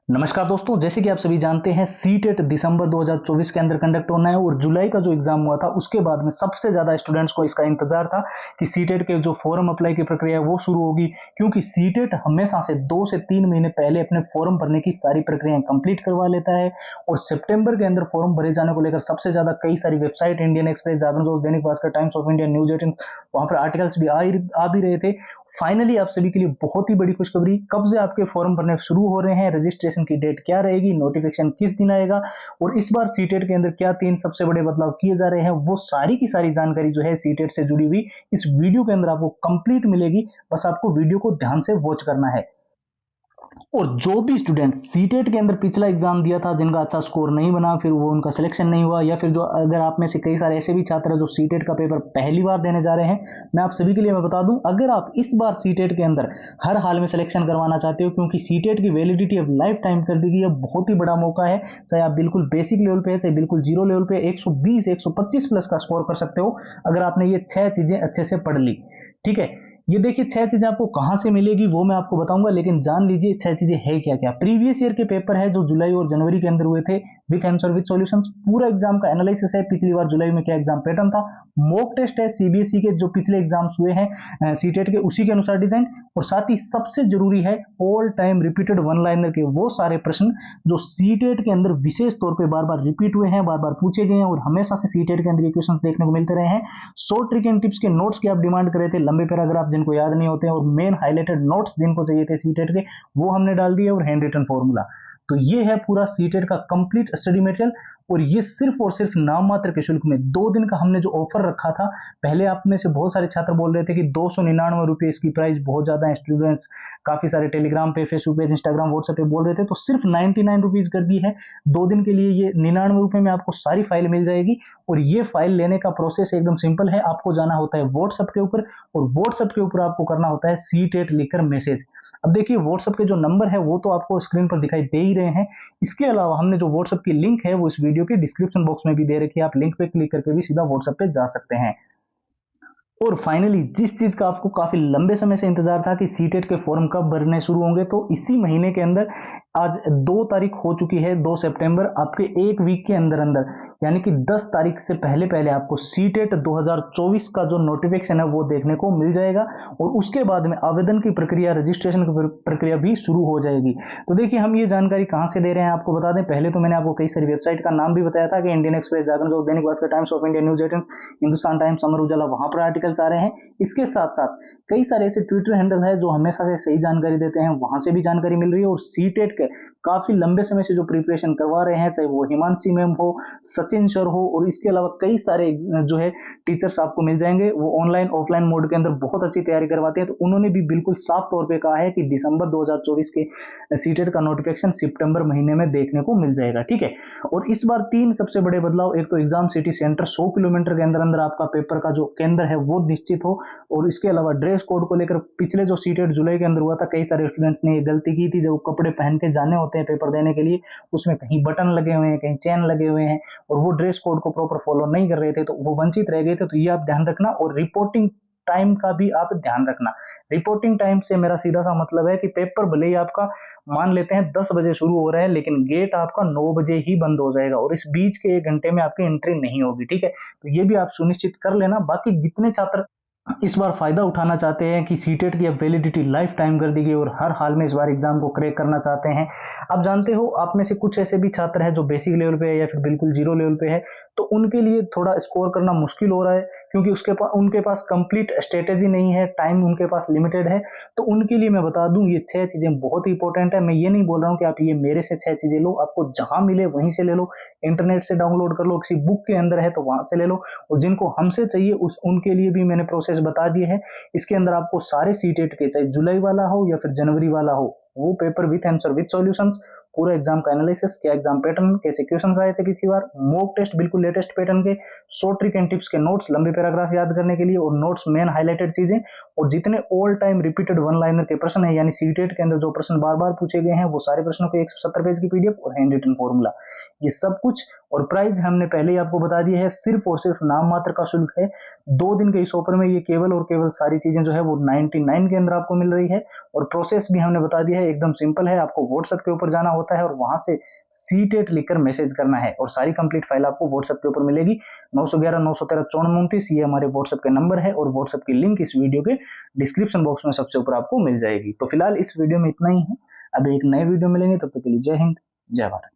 नमस्कार दोस्तों, जैसे कि आप सभी जानते हैं सीटेट दिसंबर 2024 के अंदर कंडक्ट होना है और जुलाई का जो एग्जाम हुआ था उसके बाद में सबसे ज्यादा स्टूडेंट्स को इसका इंतजार था कि सीटेट के जो फॉर्म अप्लाई की प्रक्रिया है वो शुरू होगी, क्योंकि सीटेट हमेशा से 2 से 3 महीने पहले अपने फॉर्म भरने की सारी प्रक्रियाएं कंप्लीट करवा लेता है और सितंबर के अंदर फॉर्म भरे जाने को लेकर सबसे ज्यादा कई सारी वेबसाइट, इंडियन एक्सप्रेस, जागरण दोस्त, Dainik Bhaskar, Times of India, News 18, वहां पर आर्टिकल्स भी आ भी रहे थे। फाइनली आप सभी के लिए बहुत ही बड़ी खुशखबरी, कब से आपके फॉर्म भरने शुरू हो रहे हैं, रजिस्ट्रेशन की डेट क्या रहेगी, नोटिफिकेशन किस दिन आएगा और इस बार सीटेट के अंदर क्या 3 सबसे बड़े बदलाव किए जा रहे हैं, वो सारी की सारी जानकारी जो है सीटेट से जुड़ी हुई इस वीडियो के अंदर आपको कंप्लीट मिलेगी। बस आपको वीडियो को ध्यान से वॉच करना है। और जो भी स्टूडेंट सीटेट के अंदर पिछला एग्जाम दिया था, जिनका अच्छा स्कोर नहीं बना, फिर वो उनका सिलेक्शन नहीं हुआ, या फिर जो अगर आप में से कई सारे ऐसे भी छात्र हैं जो सीटेट का पेपर पहली बार देने जा रहे हैं, मैं आप सभी के लिए मैं बता दूं, अगर आप इस बार सीटेट के अंदर हर हाल में सिलेक्शन करवाना चाहते हो, क्योंकि सीटेट की वैलिडिटी अब लाइफ टाइम कर दी गई है, बहुत ही बड़ा मौका है। चाहे आप बिल्कुल बेसिक लेवल पे है, चाहे बिल्कुल जीरो लेवल पे, 120 125 प्लस का स्कोर कर सकते हो अगर आपने ये 6 चीजें अच्छे से पढ़ ली। ठीक है, ये देखिए 6 चीजें आपको कहां से मिलेगी वो मैं आपको बताऊंगा, लेकिन जान लीजिए 6 चीजें है क्या क्या। प्रीवियस ईयर के पेपर है जो जुलाई और जनवरी के अंदर हुए थे, विथ आंसर विथ सॉल्यूशंस, पूरा एग्जाम का एनालिसिस है, पिछली बार जुलाई में क्या एग्जाम पैटर्न था, मॉक टेस्ट है सीबीएसई के जो पिछले एग्जाम्स हुए हैं सीटेट के उसी के अनुसार डिजाइन, और साथ ही सबसे जरूरी है all time repeated one liner के वो सारे प्रश्न जो सीटेट के अंदर विशेष तौर पे बार बार रिपीट हुए हैं, बार बार पूछे गए हैं और हमेशा से सीटेट के अंदर ये क्वेश्चन देखने को मिलते रहे हैं। शॉर्ट ट्रिक एंड टिप्स के नोट्स की आप डिमांड कर रहे थे, लंबे पैराग्राफ जिनको याद नहीं होते हैं और मेन हाईलाइटेड नोट्स जिनको चाहिए थे सीटेट के, वो हमने डाल दिए, और हैंड रिटन फॉर्मूला। तो ये है पूरा सीटेट का कंप्लीट स्टडी मटेरियल, और ये सिर्फ और सिर्फ नाम मात्र के शुल्क में 2 दिन का हमने जो ऑफर रखा था। पहले आप में से बहुत सारे छात्र बोल रहे थे कि 299 रुपये इसकी प्राइस बहुत ज्यादा है, स्टूडेंट्स काफी सारे टेलीग्राम पे, फेसबुक पे, इंस्टाग्राम, व्हाट्सएप पे बोल रहे थे, तो सिर्फ 99 रुपीज कर दी है 2 दिन के लिए। ये 99 रुपए में आपको सारी फाइल मिल जाएगी, और ये फाइल लेने का प्रोसेस एकदम सिंपल है। आपको जाना होता है व्हाट्सएप के ऊपर, और व्हाट्सएप के ऊपर आपको करना होता है सीटेट लिखकर मैसेज। अब देखिए व्हाट्सएप के जो नंबर है वो तो आपको स्क्रीन पर दिखाई दे ही रहे हैं, इसके अलावा हमने जो व्हाट्सएप की लिंक है वो इस वीडियो के डिस्क्रिप्शन बॉक्स में भी दे रखी है, आप लिंक पे क्लिक करके भी सीधा व्हाट्सएप पे जा सकते हैं। और फाइनली जिस चीज का आपको काफी लंबे समय से इंतजार था कि सीटेट के फॉर्म कब भरने शुरू होंगे, तो इसी महीने के अंदर आज 2 तारीख हो चुकी है, 2 सितंबर, आपके एक वीक के अंदर अंदर यानी कि 10 तारीख से पहले पहले आपको सीटेट 2024 का जो नोटिफिकेशन है वो देखने को मिल जाएगा, और उसके बाद में आवेदन की प्रक्रिया, रजिस्ट्रेशन की प्रक्रिया भी शुरू हो जाएगी। तो देखिए हम ये जानकारी कहां से दे रहे हैं आपको बता दें। पहले तो मैंने आपको कई सारी वेबसाइट का नाम भी बताया था कि इंडियन एक्सप्रेस, जागरण दोस्त, Dainik Bhaskar, Times of India, News 18, Hindustan Times, Amar Ujala, वहां पर आर्टिकल्स आ रहे हैं। इसके साथ साथ कई सारे ऐसे ट्विटर हैंडल है जो हमेशा से सही जानकारी देते हैं, वहां से भी जानकारी मिल रही है। और सीटेट के काफी लंबे समय से जो प्रिपरेशन करवा रहे हैं, चाहे वो हिमांशी मैम हो, सचिन सर हो, और इसके अलावा कई सारे जो है टीचर्स आपको मिल जाएंगे, वो ऑनलाइन ऑफलाइन मोड के अंदर बहुत अच्छी तैयारी करवाते हैं। तो उन्होंने भी बिल्कुल साफ तौर पे कहा है कि दिसंबर 2024 के सीटेट का नोटिफिकेशन सितंबर महीने में देखने को मिल जाएगा। ठीक है, और इस बार 3 सबसे बड़े बदलाव, एक तो एग्जाम सिटी सेंटर 100 किलोमीटर के अंदर अंदर आपका पेपर का जो केंद्र है वो निश्चित हो, और इसके अलावा ड्रेस कोड को लेकर पिछले जो सीटेट जुलाई के अंदर हुआ था, कई सारे स्टूडेंट्स ने ये गलती की थी, जब कपड़े पहन के जाने होते हैं पेपर देने के लिए, उसमें कहीं बटन लगे हुए हैं, कहीं चेन लगे हुए हैं, और वो ड्रेस कोड को प्रॉपर फॉलो नहीं कर रहे थे, तो वो वंचित रह गए थे। तो ये आप ध्यान रखना, और रिपोर्टिंग टाइम का भी आप ध्यान रखना। रिपोर्टिंग टाइम से मेरा सीधा सा मतलब है कि पेपर भले ही आपका मान लेते हैं 10 बजे शुरू हो रहा है, लेकिन गेट आपका 9 बजे ही बंद हो जाएगा, और इस बीच के 1 घंटे में आपकी एंट्री नहीं होगी। ठीक है, तो ये भी आप सुनिश्चित कर लेना। बाकी जितने छात्र इस बार फायदा उठाना चाहते हैं कि सीटेट की अब वैलिडिटी लाइफ टाइम कर दी गई और हर हाल में इस बार एग्जाम को क्रैक करना चाहते हैं, आप जानते हो आप में से कुछ ऐसे भी छात्र हैं जो बेसिक लेवल पे है या फिर बिल्कुल जीरो लेवल पे है, तो उनके लिए थोड़ा स्कोर करना मुश्किल हो रहा है, क्योंकि उनके पास कंप्लीट स्ट्रेटेजी नहीं है, टाइम उनके पास लिमिटेड है। तो उनके लिए मैं बता दूं ये 6 चीजें बहुत ही इंपॉर्टेंट है। मैं ये नहीं बोल रहा हूं कि आप ये मेरे से 6 चीजें लो, आपको जहां मिले वहीं से ले लो, इंटरनेट से डाउनलोड कर लो, किसी बुक के अंदर है तो वहां से ले लो, और जिनको हमसे चाहिए उनके लिए भी मैंने प्रोसेस बता दिए है। इसके अंदर आपको सारे सीटेट के, चाहे जुलाई वाला हो या फिर जनवरी वाला हो, वो paper with answer with solutions, पूरा एग्जाम का एनालिसिस, क्या एग्जाम पैटर्न, कैसे क्वेश्चंस आए थे पिछली बार, मॉक टेस्ट बिल्कुल लेटेस्ट पैटर्न के, शॉर्ट ट्रिक एंड टिप्स के नोट्स, लंबे पैराग्राफ याद करने के लिए, और नोट्स मेन हाईलाइटेड चीजें, और जितने all time repeated one liner के प्रश्न है, यानी सीटेट के अंदर जो प्रश्न बार बार पूछे गए हैं, वो सारे प्रश्नों के 170 पेज की पीडीएफ और हैंड रिटन फॉर्मूला, ये सब कुछ। और प्राइस हमने पहले ही आपको बता दिया है, सिर्फ और सिर्फ नाम मात्र का शुल्क है। 2 दिन के इस ऑफर में ये केवल और केवल सारी चीजें जो है वो 99 के अंदर आपको मिल रही है। और प्रोसेस भी हमने बता दिया है, एकदम सिंपल है। आपको व्हाट्सएप के ऊपर जाना होता है और वहां से सीटेट लिखकर मैसेज करना है और सारी कंप्लीट फाइल आपको व्हाट्सएप के ऊपर मिलेगी। 911 913 5429 ये हमारे व्हाट्सएप के नंबर है और व्हाट्सएप की लिंक इस वीडियो के डिस्क्रिप्शन बॉक्स में सबसे ऊपर आपको मिल जाएगी। तो फिलहाल इस वीडियो में इतना ही है, अभी एक नए वीडियो मिलेंगे, तब तक के लिए जय हिंद, जय भारत।